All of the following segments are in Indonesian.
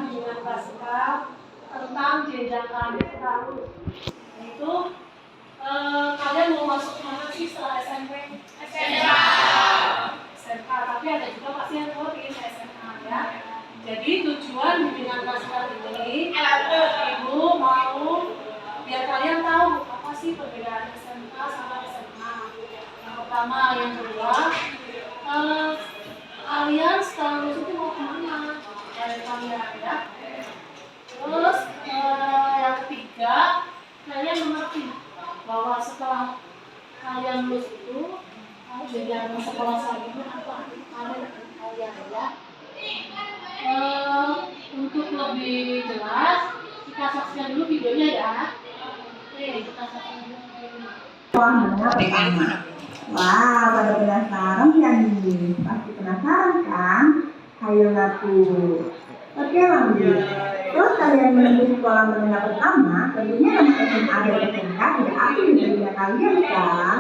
bimbingan klasika tentang jenjang karir terharu. Yaitu kalian mau masuk mana sih setelah SMP? SMK, tapi ada juga pasti yang mau ingin SMA ya. Jadi tujuan bimbingan klasika ini, Ibu mau biar kalian tahu apa sih perbedaan SMK sama SMA. Yang pertama, yang kedua, kalian setelah lulus itu mau kemana? Dari kalian ya. Terus yang ketiga, kalian mengerti bahwa setelah kalian lulus itu jenjang sekolah selanjutnya apa karir kalian ya. Untuk lebih jelas kita saksikan dulu videonya ya. Oke, kita saksikan dulu videonya. Wah, pada penasaran ya nih? Pasti penasaran kan? Hayo ngaku. Oke lanjut. Terus kalian menemui sekolah menengah pertama, tentunya nama SMA dan SMK tidak asing di dunia kalian kan?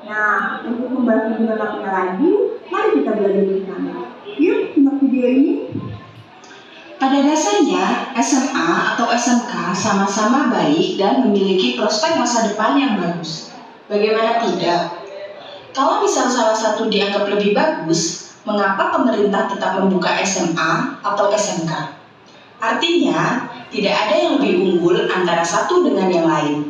Nah, untuk membahas lebih lengkapnya lagi, mari kita belajar bersama. Yuk, simak video ini. Pada dasarnya, SMA atau SMK sama-sama baik dan memiliki prospek masa depan yang bagus. Bagaimana tidak? Kalau misal salah satu dianggap lebih bagus, mengapa pemerintah tetap membuka SMA atau SMK? Artinya, tidak ada yang lebih unggul antara satu dengan yang lain.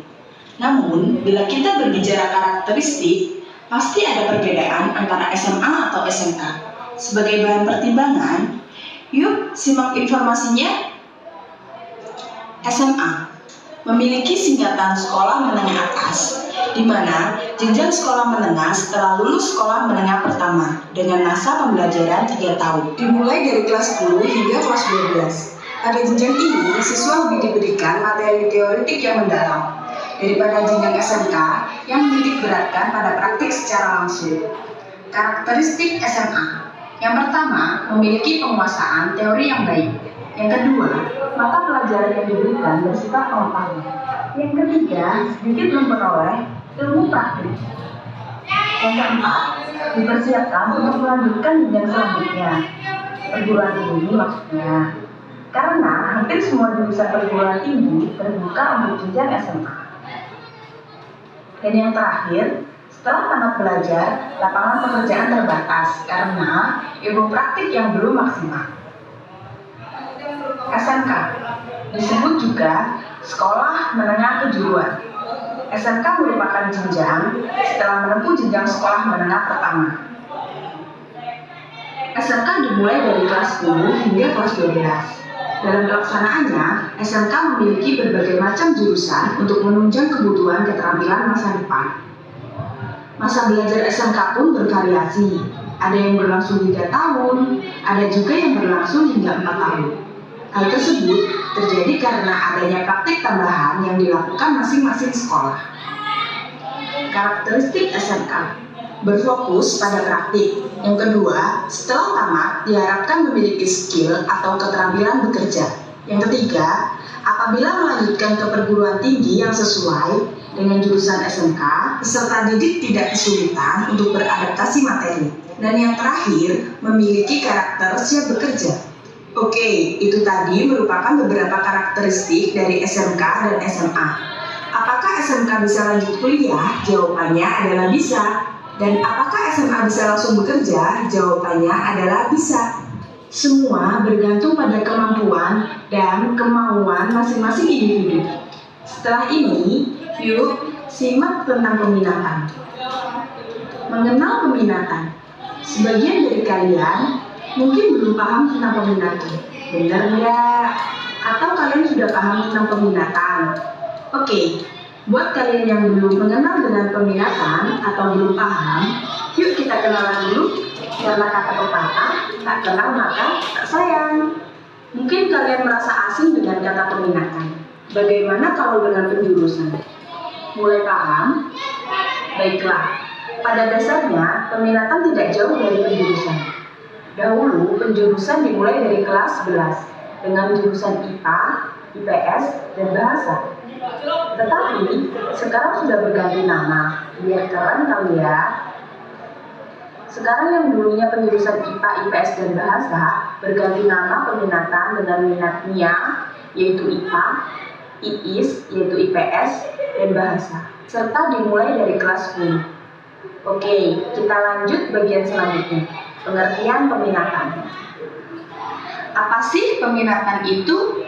Namun, bila kita berbicara karakteristik, pasti ada perbedaan antara SMA atau SMK. Sebagai bahan pertimbangan, yuk simak informasinya. SMA memiliki singkatan sekolah menengah atas, di mana jenjang sekolah menengah setelah lulus sekolah menengah pertama dengan masa pembelajaran 3 tahun, dimulai dari kelas 10 hingga kelas 12. Pada jenjang ini, siswa lebih diberikan materi teoretik yang mendalam daripada jenjang SMK yang menitik beratkan pada praktik secara langsung. Karakteristik SMA: yang pertama, memiliki penguasaan teori yang baik. Yang kedua, mata pelajaran yang diberikan bersifat pengetahuan. Yang ketiga, sedikit memperoleh ilmu praktik. Yang keempat, dipersiapkan untuk melanjutkan jenjang selanjutnya, perguruan tinggi maksudnya. Karena hampir semua jurusan perguruan tinggi terbuka untuk jenjang SMA. Dan yang terakhir, setelah tamat belajar, lapangan pekerjaan terbatas karena ilmu praktik yang belum maksimal. SMK disebut juga sekolah menengah kejuruan. SMK merupakan jenjang setelah menempuh jenjang sekolah menengah pertama. SMK dimulai dari kelas 10 hingga kelas 12. Dalam pelaksanaannya, SMK memiliki berbagai macam jurusan untuk menunjang kebutuhan keterampilan masa depan. Masa belajar SMK pun bervariasi. Ada yang berlangsung 3 tahun, ada juga yang berlangsung hingga 4 tahun. Hal tersebut terjadi karena adanya praktik tambahan yang dilakukan masing-masing sekolah. Karakteristik SMK: berfokus pada praktik. Yang kedua, setelah tamat diharapkan memiliki skill atau keterampilan bekerja. Yang ketiga, apabila melanjutkan ke perguruan tinggi yang sesuai dengan jurusan SMK, peserta didik tidak kesulitan untuk beradaptasi materi. Dan yang terakhir, memiliki karakter siap bekerja. Oke, itu tadi merupakan beberapa karakteristik dari SMK dan SMA. Apakah SMK bisa lanjut kuliah? Jawabannya adalah bisa. Dan apakah SMA bisa langsung bekerja? Jawabannya adalah bisa. Semua bergantung pada kemampuan dan kemauan masing-masing individu. Setelah ini, yuk simak tentang peminatan. Mengenal peminatan. Sebagian dari kalian mungkin belum paham tentang peminatan. Benar nggak? Atau kalian sudah paham tentang peminatan? Oke, buat kalian yang belum mengenal dengan peminatan atau belum paham, yuk kita kenalan dulu. Karena kata pepatah, tak kenal maka tak sayang. Mungkin kalian merasa asing dengan kata peminatan. Bagaimana kalau dengan penjurusan? Mulai paham? Baiklah, pada dasarnya peminatan tidak jauh dari penjurusan. Dahulu penjurusan dimulai dari kelas 11 dengan jurusan IPA, IPS, dan bahasa. Tetapi sekarang sudah berganti nama, biar keren kali ya. Sekarang yang dulunya penjurusan IPA, IPS, dan Bahasa berganti nama peminatan dengan minat MIA, yaitu IPA, IIS, yaitu IPS, dan Bahasa, serta dimulai dari kelas 10. Oke, kita lanjut bagian selanjutnya, pengertian peminatan. Apa sih peminatan itu?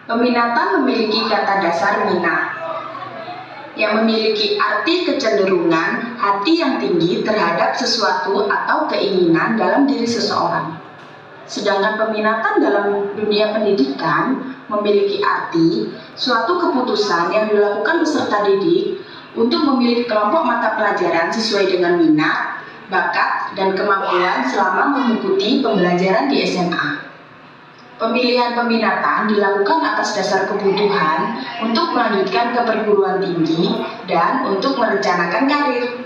Peminatan memiliki kata dasar minat, yang memiliki arti kecenderungan hati yang tinggi terhadap sesuatu atau keinginan dalam diri seseorang. Sedangkan peminatan dalam dunia pendidikan memiliki arti suatu keputusan yang dilakukan peserta didik untuk memilih kelompok mata pelajaran sesuai dengan minat, bakat, dan kemampuan selama mengikuti pembelajaran di SMA. Pemilihan peminatan dilakukan atas dasar kebutuhan untuk melanjutkan ke perguruan tinggi dan untuk merencanakan karir.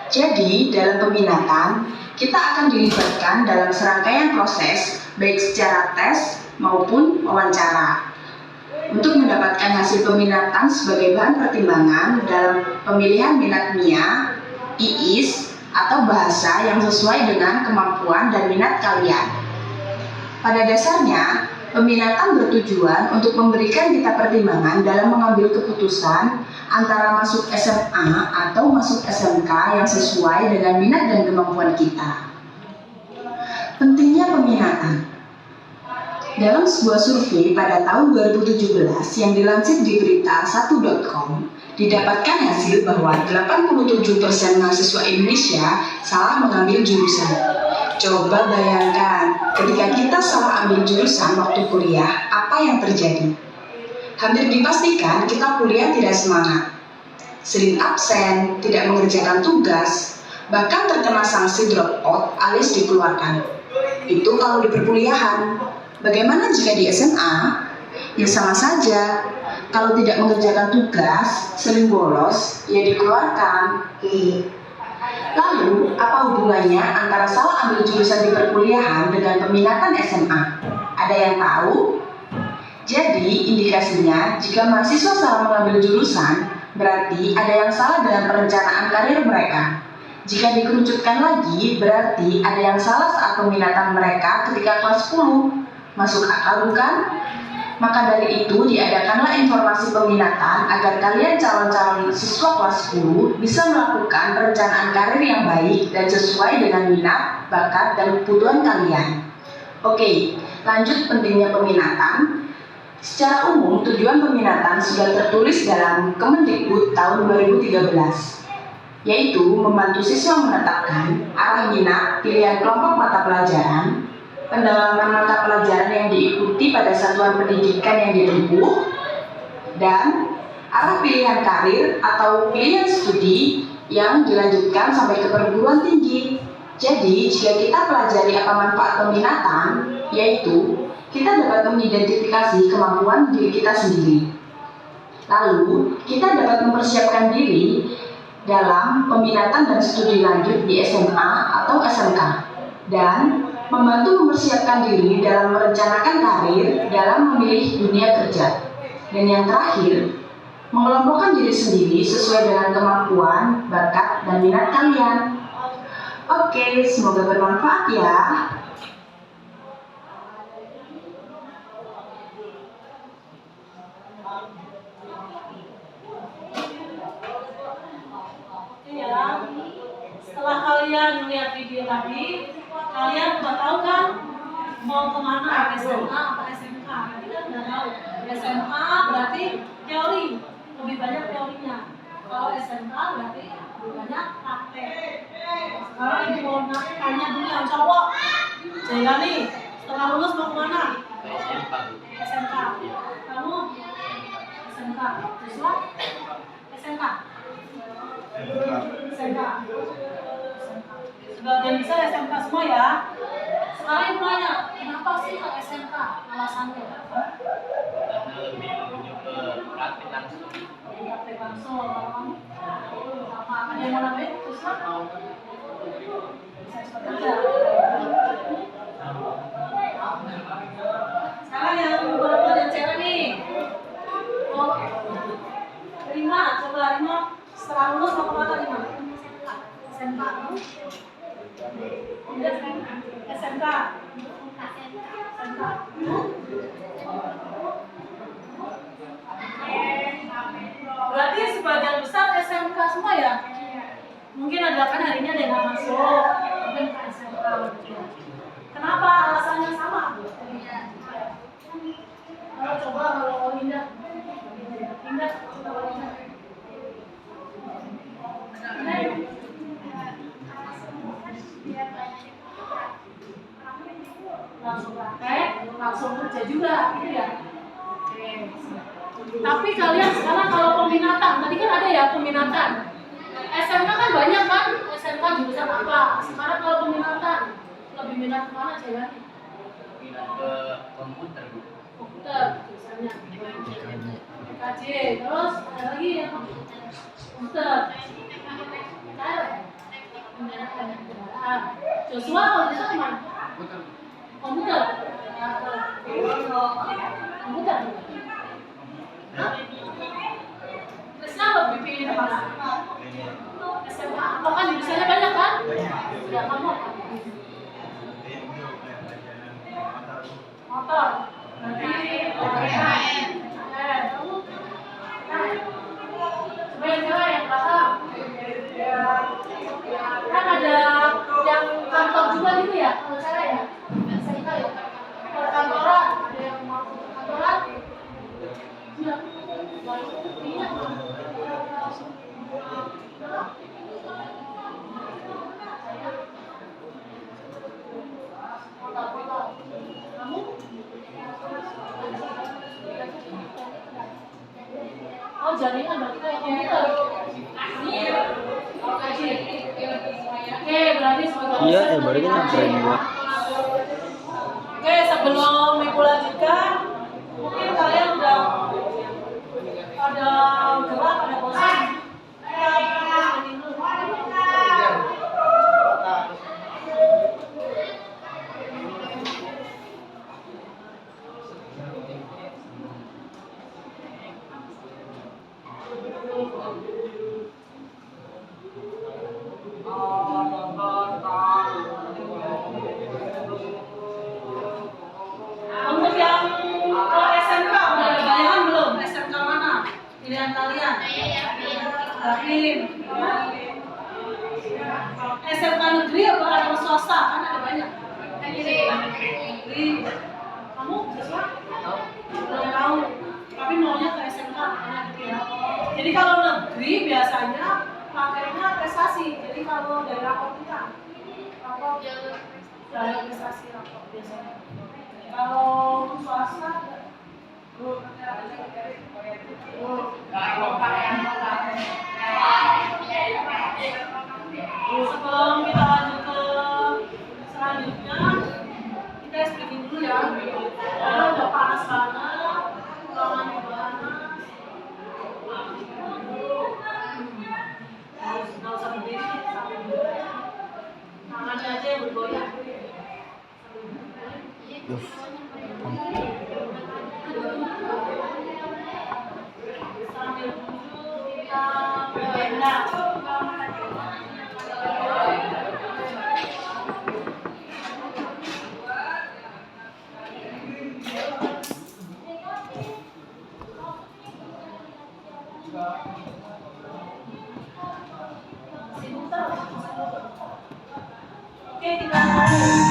Jadi, dalam peminatan, kita akan dilibatkan dalam serangkaian proses, baik secara tes maupun wawancara, untuk mendapatkan hasil peminatan sebagai bahan pertimbangan dalam pemilihan minat MIA, IIS, atau bahasa yang sesuai dengan kemampuan dan minat kalian. Pada dasarnya, peminatan bertujuan untuk memberikan kita pertimbangan dalam mengambil keputusan antara masuk SMA atau masuk SMK yang sesuai dengan minat dan kemampuan kita. Pentingnya peminatan. Dalam sebuah survei pada tahun 2017 yang dilansir di berita1.com, didapatkan hasil bahwa 87% mahasiswa Indonesia salah mengambil jurusan. Coba bayangkan, ketika kita salah ambil jurusan waktu kuliah, apa yang terjadi? Hampir dipastikan kita kuliah tidak semangat, sering absen, tidak mengerjakan tugas, bahkan terkena sanksi drop out alias dikeluarkan. Itu kalau di perkuliahan. Bagaimana jika di SMA? Ya sama saja. Kalau tidak mengerjakan tugas, sering bolos, ya dikeluarkan. Lalu, apa hubungannya antara salah ambil jurusan di perkuliahan dengan peminatan SMA? Ada yang tahu? Jadi, indikasinya, jika mahasiswa salah mengambil jurusan, berarti ada yang salah dalam perencanaan karir mereka. Jika dikerucutkan lagi, berarti ada yang salah saat peminatan mereka ketika kelas 10. Masuk akal bukan? Maka dari itu diadakanlah informasi peminatan agar kalian calon-calon siswa kelas 10 bisa melakukan perencanaan karir yang baik dan sesuai dengan minat, bakat, dan kebutuhan kalian. Oke, lanjut pentingnya peminatan. Secara umum, tujuan peminatan sudah tertulis dalam Kemendikbud tahun 2013, yaitu membantu siswa menetapkan arah minat, pilihan kelompok mata pelajaran, pendalaman mata pelajaran yang diikuti pada satuan pendidikan yang ditempuh, dan arah pilihan karir atau pilihan studi yang dilanjutkan sampai ke perguruan tinggi. Jadi, jika kita pelajari apa manfaat peminatan, yaitu kita dapat mengidentifikasi kemampuan diri kita sendiri. Lalu, kita dapat mempersiapkan diri dalam peminatan dan studi lanjut di SMA atau SMK, dan membantu mempersiapkan diri dalam merencanakan karir dalam memilih dunia kerja. Dan yang terakhir, mengelompokkan diri sendiri sesuai dengan kemampuan, bakat, dan minat kalian. Oke, semoga bermanfaat ya. Oke ya, setelah kalian melihat video tadi, kalian udah tahu kan mau kemana, SMA atau SMK? Berarti kan udah tahu. SMA berarti teori, lebih banyak teorinya. Kalau SMK berarti lebih banyak praktek. Sekarang ibu mau tanya dulu yang cowok. Jailani, setelah lulus mau kemana? SMK. Kamu? SMK. Siswa? SMK. SMK. Sebagian besar SMK semua ya. Sekarang ibu nanya, kenapa sih ke SMK? Alasannya? Karena lebih menuju ke praktik langsung. Praktek langsung. Sama ada yang mau nambahin? Susah? Bisa cepat kerja. Sekarang yang buat yang cewek nih. Oh, Rima, coba Rima. Setelah lulus mau kemana Rima? Berarti sebagian besar SMK semua ya? Mungkin ada kan harinya ada yang nggak masuk, mungkin ke SMK. Kenapa? Alasannya sama? Kalau coba kalau pindah, coba pindah. Langsung praktek, langsung kerja juga, gitu ya. Oke. Tapi kalian sekarang kalau peminatan, tadi kan ada ya peminatan. SMK kan banyak kan, SMK jurusan apa? Sekarang kalau peminatan, lebih minat kemana cewek? Minat ke komputer. Komputer, misalnya. KJ, terus ada lagi yang komputer. Joshua kalau bisa kemana? Komputer. Komputer. Terusnya lebih pilih apa? SMA. Bahkan jurusannya banyak kan? Ya kamu apa? Motor. Nanti kamu? Coba yang cewek yang belakang. Kan ada yang kantor juga gitu ya? Kalau cewek ya? SMK ya? Perkantoran. Ada yang mau kantoran? Iya. Iya. Kamu? Oh, jaringan berarti kayak komputer. Oke, berarti sebagai Iya, baru kita keren gua. Oke, sebelum Ibu lanjutkan, mungkin kalian udah ada gerak, ada bosan. Untuk yang ke SMK, udah ada bayangan belum? SMK mana? Pilihan kalian? Yakin? SMK negeri apa ada swasta? Kan ada banyak. Negeri. Kamu? Siswa? Belum tahu. Tapi maunya ke SMK. Gitu ya. Jadi kalau negeri biasanya pakainya prestasi. Jadi kalau dari rapor kita, rapor dari prestasi rapor biasanya. Kalau swasta, sebelum kita lanjut ke selanjutnya, kita explaining dulu ya. Karena udah panas banget, ruangan juga panas. Nggak usah berdiri, tangannya aja yang bergoyang. Sambil duduk kita berenang. Oke, kita mulai.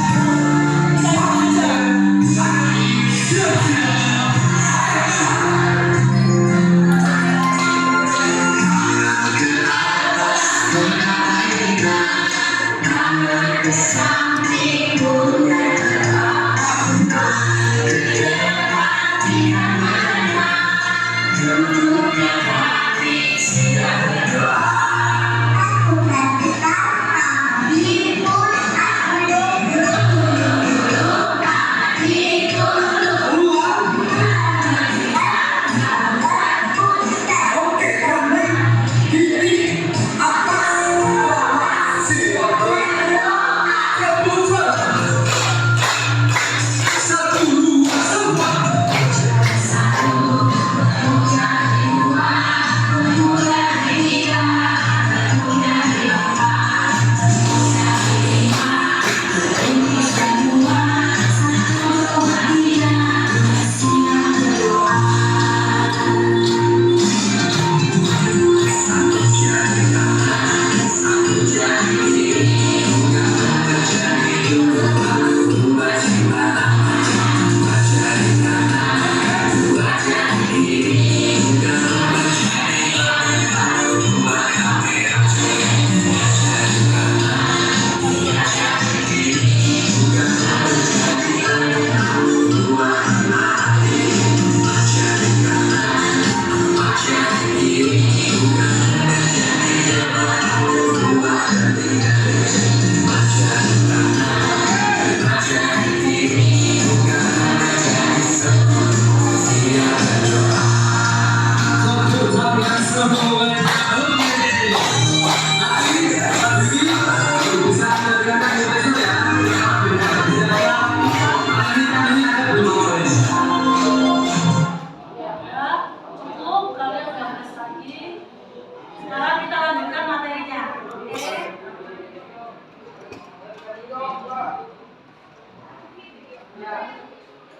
Ya.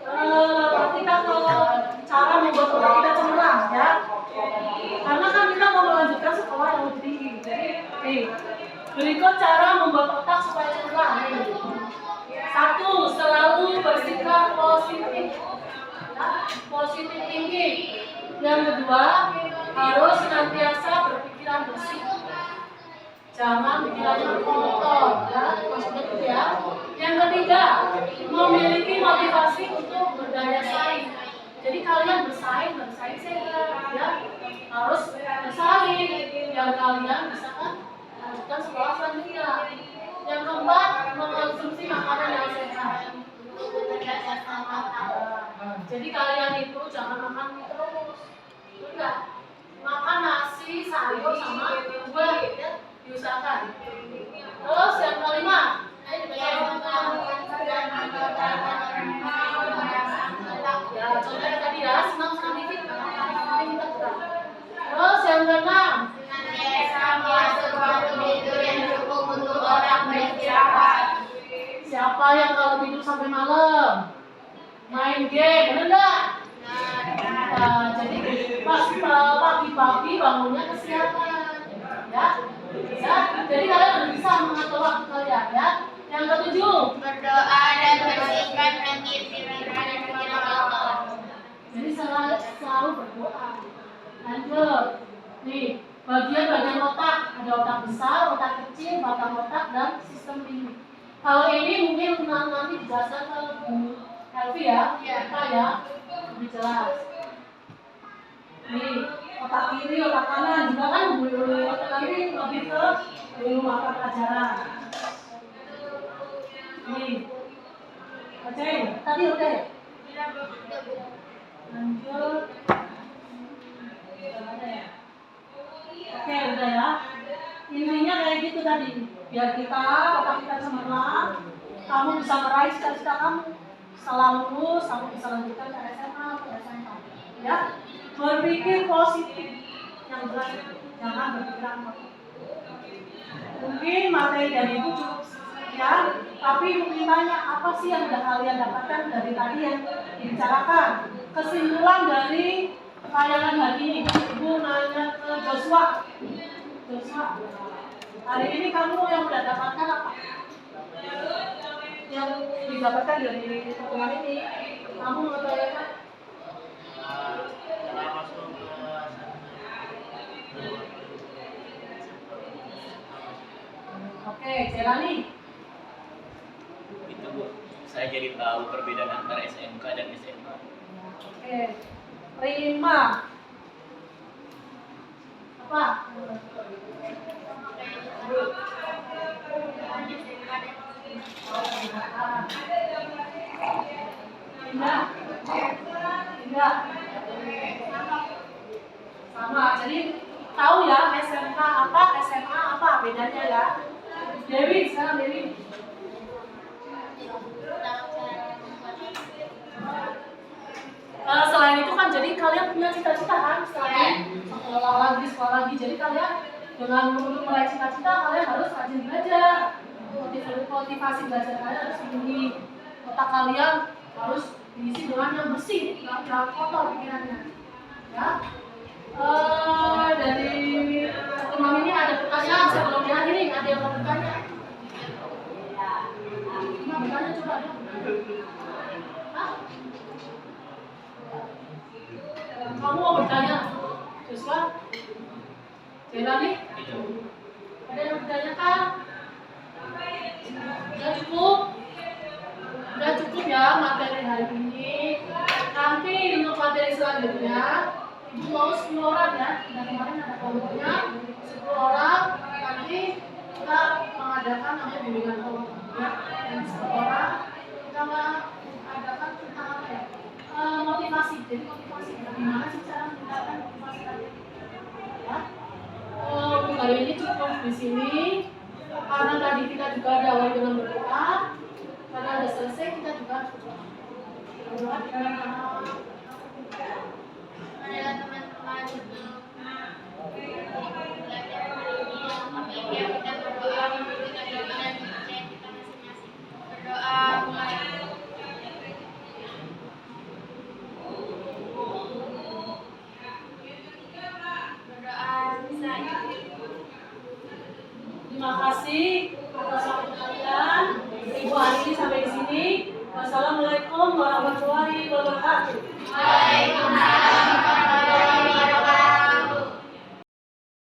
Perhatikan kalau cara membuat otak kita cemerlang ya. Karena kan kita mau melanjutkan sekolah yang lebih tinggi. Jadi, berikut cara membuat otak supaya cemerlang. Satu, selalu bersikap positif. Ya, positif tinggi. Yang kedua, harus senantiasa berpikiran bersih. Jangan pikirannya kotor, ya, maksudnya itu ya. Yang ketiga, memiliki motivasi untuk berdaya saing. Jadi kalian bersaing saja, ya, harus bersaing. Yang kalian bisa kan lanjutkan sekolah selanjutnya. Yang keempat, mengkonsumsi makanan yang sehat. Jadi kalian itu jangan makan mie terus, enggak. Makan nasi, sayur sama buah, ya, diusahakan. Terus yang kelima, ya contohnya tadi ya, senang-senang dikit. Terus yang keenam, siapa yang kalau tidur sampai malam main game, bener nggak? Nah, jadi pas pagi-pagi bangunnya kesiangan, ya. Ya, jadi kalian harus bisa mengatur waktu kalian, ya. Yang ketujuh, berdoa dan bersihkan hati pikiran dan pikiran kotor. jadi selalu berdoa. Lanjut, nih bagian-bagian otak, ada otak besar, otak kecil, batang otak, dan sistem limbik. Kalau ini mungkin nanti dijelaskan ke Bu Helvi ya, kita ya, lebih jelas. Nih, otak kiri, otak kanan juga kan nanti lebih ke dulu mata pelajaran. Nih, bacain. Tadi udah ya? Lanjut. Udah ya? Oke, udah ya. Intinya kayak gitu tadi. Biar otak kita cemerlang, kamu bisa meraih cita-cita kamu. Setelah lulus, kamu bisa lanjutkan ke SMA atau SMK. Ya, berpikir positif yang jelas, jangan berpikiran kotor. Mungkin materi dari itu cukup sekian, tapi mungkin tanya apa sih yang sudah kalian dapatkan dari tadi yang dibicarakan. Kesimpulan dari tayangan hari ini, Ibu nanya ke Joshua, hari ini kamu yang sudah dapatkan apa? Yang didapatkan dari pertemuan ini, kamu mengetahui apa? Setelah masuk ke Oke, Jelani. itu Bu, saya jadi tahu perbedaan antara SMK dan SMA. Oke, Prima. Apa? Tidak. Sama. Jadi tahu ya SMK apa, SMA apa bedanya ya. Dewi, sekarang Dewi. Selain itu kan jadi kalian punya cita-cita kan, selain sekolah lagi. Jadi kalian dengan untuk meraih cita-cita kalian harus rajin belajar. Motivasi belajar kalian harus tinggi. Otak kalian harus diisi dengan yang bersih, jangan kotor pikirannya. Ya. Dari teman ini ada pertanyaan sebelum diakhiri, ada yang mau bertanya? Mau bertanya coba ya. Hah? Kamu mau bertanya? Joshua? Jelani? Ada yang bertanyakan? Udah cukup? Udah cukup ya materi hari ini. Nanti untuk materi selanjutnya Ibu mau 10 orang ya. Dan kemarin ada kelompoknya 10 orang. Nanti kita mengadakan namanya bimbingan kelompok ya. Dan 10 orang kita mengadakan tentang apa ya? Motivasi. Jadi motivasi bagaimana sih cara meningkatkan motivasi tadi? Ya. Untuk hari ini cukup di sini. Karena tadi kita juga diawali dengan berdoa. Karena udah selesai kita juga berdoa di dalam nama Adalah teman-teman sebelum belajar hari ini, kami kita berdoa memberikan doa dan percaya kita masing-masing. Berdoa mulai. Terima kasih atas waktu kalian. Ibu Ani sampai di sini. Wassalamualaikum warahmatullahi wabarakatuh. Waalaikumsalam.